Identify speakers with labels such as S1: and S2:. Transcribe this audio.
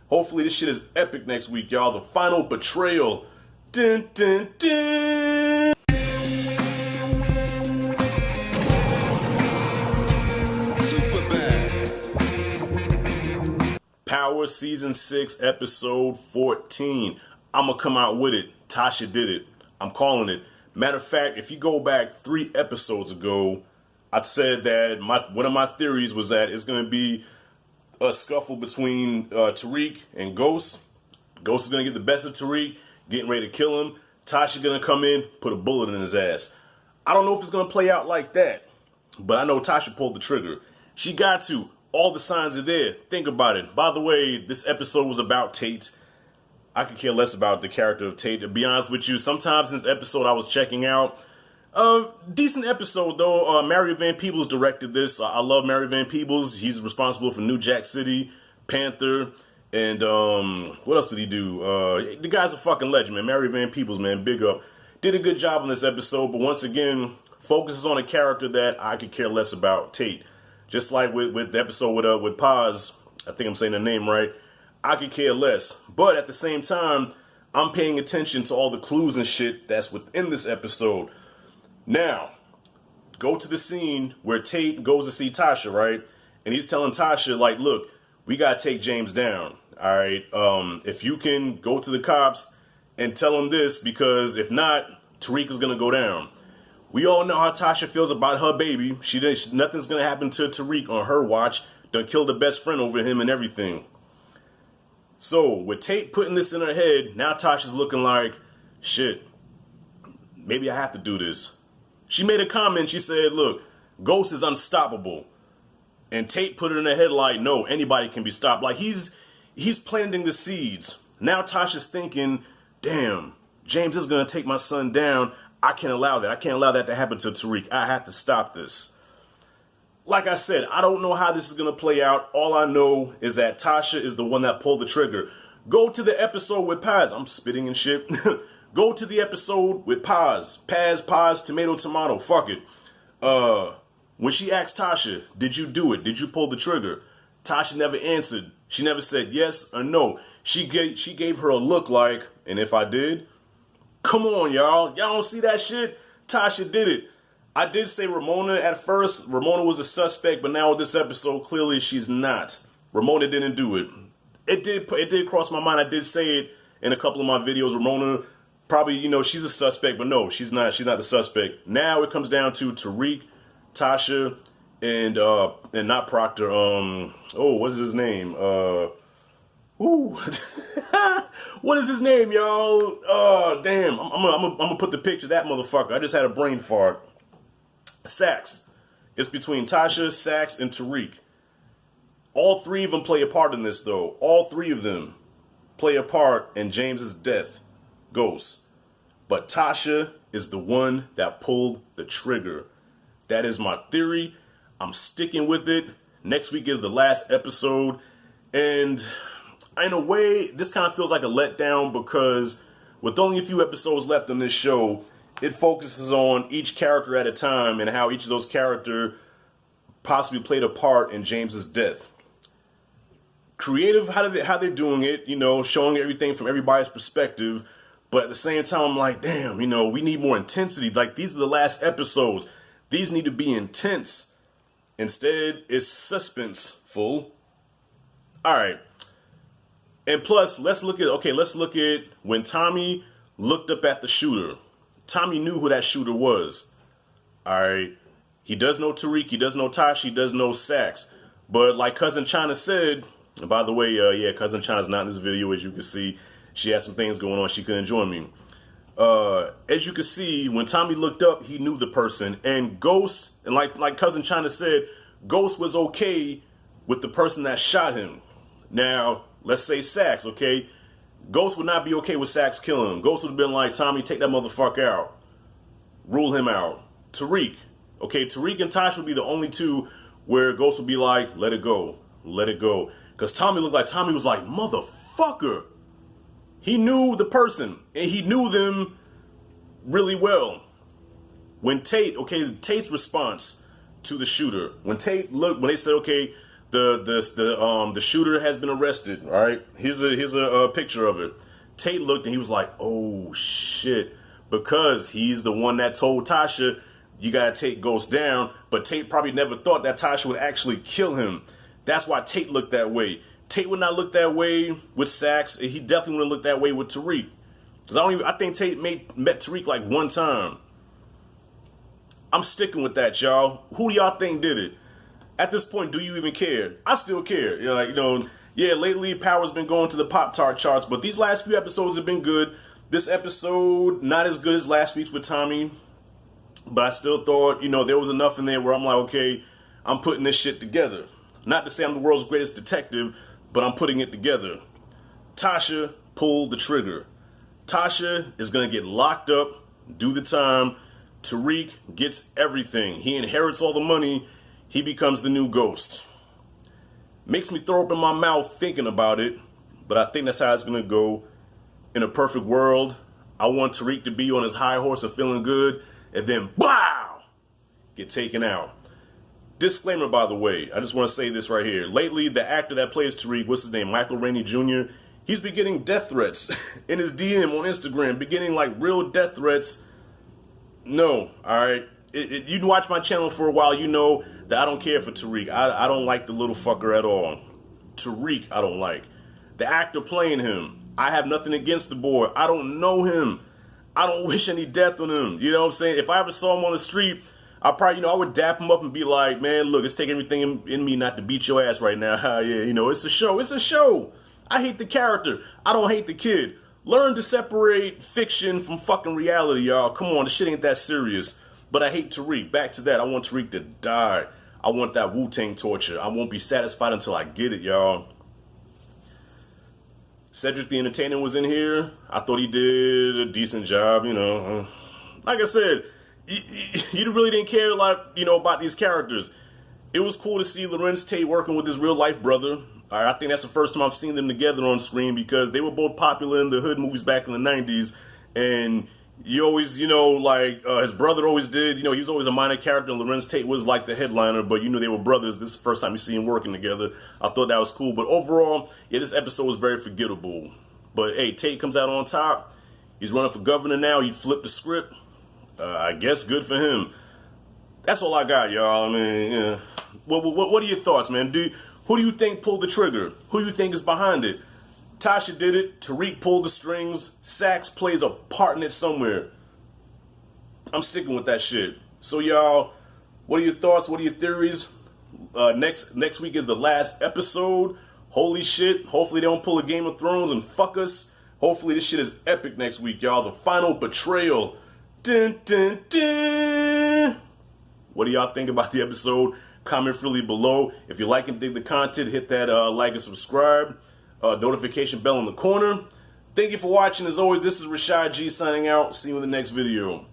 S1: Hopefully this shit is epic next week, y'all. The final betrayal. Dun, dun, dun. Power Season 6, Episode 14. I'm going to come out with it. Tasha did it. I'm calling it. Matter of fact, if you go back 3 episodes ago, I said that one of my theories was that it's going to be a scuffle between Tariq and Ghost. Ghost is going to get the best of Tariq, getting ready to kill him. Tasha going to come in, put a bullet in his ass. I don't know if it's going to play out like that, but I know Tasha pulled the trigger. She got to. All the signs are there. Think about it. By the way, this episode was about Tate. I could care less about the character of Tate. To be honest with you, sometimes in this episode I was checking out. Decent episode though. Mary Van Peebles directed this. I love Mary Van Peebles. He's responsible for New Jack City, Panther, and what else did he do? The guy's a fucking legend, man. Mary Van Peebles, man, big up. Did a good job on this episode, but once again, focuses on a character that I could care less about, Tate. Just like with the episode with Paz, I think I'm saying the name right, I could care less. But at the same time, I'm paying attention to all the clues and shit that's within this episode. Now, go to the scene where Tate goes to see Tasha, right? And he's telling Tasha, like, look, we gotta take James down, all right? If you can go to the cops and tell them this, because if not, Tariq is gonna go down. We all know how Tasha feels about her baby. Nothing's going to happen to Tariq on her watch. Done killed the best friend over him and everything. So, with Tate putting this in her head, now Tasha's looking like, shit, maybe I have to do this. She made a comment. She said, look, Ghost is unstoppable. And Tate put it in her head like, no, anybody can be stopped. Like, he's planting the seeds. Now Tasha's thinking, damn, James is going to take my son down. I can't allow that. I can't allow that to happen to Tariq. I have to stop this. Like I said, I don't know how this is going to play out. All I know is that Tasha is the one that pulled the trigger. Go to the episode with Paz. I'm spitting and shit. Go to the episode with Paz. Paz, tomato. Fuck it. When she asked Tasha, did you do it? Did you pull the trigger? Tasha never answered. She never said yes or no. She gave her a look like, and if I did... Come on, y'all. Y'all don't see that shit? Tasha did it. I did say Ramona at first. Ramona was a suspect, but now with this episode, clearly she's not. Ramona didn't do it. It did cross my mind. I did say it in a couple of my videos. Ramona probably, she's a suspect, but no, she's not. She's not the suspect. Now it comes down to Tariq, Tasha, and not Proctor. What's his name? Ooh, what is his name, y'all? Damn, I'm gonna put the picture of that motherfucker. I just had a brain fart. Sax. It's between Tasha, Sax, and Tariq. All 3 of them play a part in this, though. All 3 of them play a part in James's death. Ghost. But Tasha is the one that pulled the trigger. That is my theory. I'm sticking with it. Next week is the last episode, and in a way, this kind of feels like a letdown because with only a few episodes left on this show, it focuses on each character at a time and how each of those characters possibly played a part in James's death. Creative, how they're doing it, showing everything from everybody's perspective, but at the same time, I'm like, damn, we need more intensity. Like, these are the last episodes. These need to be intense. Instead, it's suspenseful. All right. And plus, let's look at when Tommy looked up at the shooter. Tommy knew who that shooter was. All right. He does know Tariq. He does know Tasha. He does know Sax. But like Cousin China said, and by the way, Cousin China's not in this video, as you can see. She had some things going on. She couldn't join me. As you can see, when Tommy looked up, he knew the person. And Ghost, and like Cousin China said, Ghost was okay with the person that shot him. Now, let's say Sax, okay? Ghost would not be okay with Sax killing him. Ghost would have been like, Tommy, take that motherfucker out. Rule him out. Tariq. Okay, Tariq and Tasha would be the only 2 where Ghost would be like, let it go. Let it go. Because Tommy was like, motherfucker. He knew the person. And he knew them really well. When Tate's response to the shooter, when they said, okay, The shooter has been arrested. All right, here's a picture of it. Tate looked and he was like, "Oh shit," because he's the one that told Tasha, "You gotta take Ghost down." But Tate probably never thought that Tasha would actually kill him. That's why Tate looked that way. Tate would not look that way with Saxe. He definitely wouldn't look that way with Tariq. Because I think Tate met Tariq like one time. I'm sticking with that, y'all. Who do y'all think did it? At this point, do you even care? I still care. Yeah, lately Power's been going to the Pop-Tart charts, but these last few episodes have been good. This episode, not as good as last week's with Tommy, but I still thought, there was enough in there where I'm like, okay, I'm putting this shit together. Not to say I'm the world's greatest detective, but I'm putting it together. Tasha pulled the trigger. Tasha is going to get locked up, do the time. Tariq gets everything. He inherits all the money. He becomes the new Ghost. Makes me throw up in my mouth thinking about it, but I think that's how it's going to go. In a perfect world, I want Tariq to be on his high horse of feeling good, and then, wow, get taken out. Disclaimer, by the way, I just want to say this right here. Lately, the actor that plays Tariq, what's his name, Michael Rainey Jr., he's been getting death threats in his DM on Instagram, beginning like real death threats. No, all right? You watch my channel for a while, you know that I don't care for Tariq. I don't like the little fucker at all. Tariq, I don't like. The actor playing him, I have nothing against the boy. I don't know him. I don't wish any death on him. You know what I'm saying? If I ever saw him on the street, I probably, I would dap him up and be like, man, look, it's taking everything in me not to beat your ass right now. Yeah, it's a show. It's a show. I hate the character. I don't hate the kid. Learn to separate fiction from fucking reality, y'all. Come on, this shit ain't that serious. But I hate Tariq. Back to that. I want Tariq to die. I want that Wu-Tang torture. I won't be satisfied until I get it, y'all. Cedric the Entertainer was in here. I thought he did a decent job, Like I said, you really didn't care a lot, about these characters. It was cool to see Lorenz Tate working with his real-life brother. I think that's the first time I've seen them together on screen because they were both popular in the hood movies back in the 90s. And you always, his brother always did, he was always a minor character, and Lorenz Tate was like the headliner, but they were brothers. This is the first time you see them working together. I thought that was cool. But overall, yeah, this episode was very forgettable. But hey, Tate comes out on top. He's running for governor now. He flipped the script. I guess good for him. That's all I got, y'all. I mean, yeah. What are your thoughts, man? Who do you think pulled the trigger? Who do you think is behind it? Tasha did it. Tariq pulled the strings. Saxe plays a part in it somewhere. I'm sticking with that shit. So, y'all, what are your thoughts? What are your theories? Next week is the last episode. Holy shit. Hopefully they don't pull a Game of Thrones and fuck us. Hopefully this shit is epic next week, y'all. The final betrayal. Dun, dun, dun. What do y'all think about the episode? Comment freely below. If you like and dig the content, hit that like and subscribe. Notification bell in the corner. Thank you for watching. As always, this is Rashad G signing out. See you in the next video.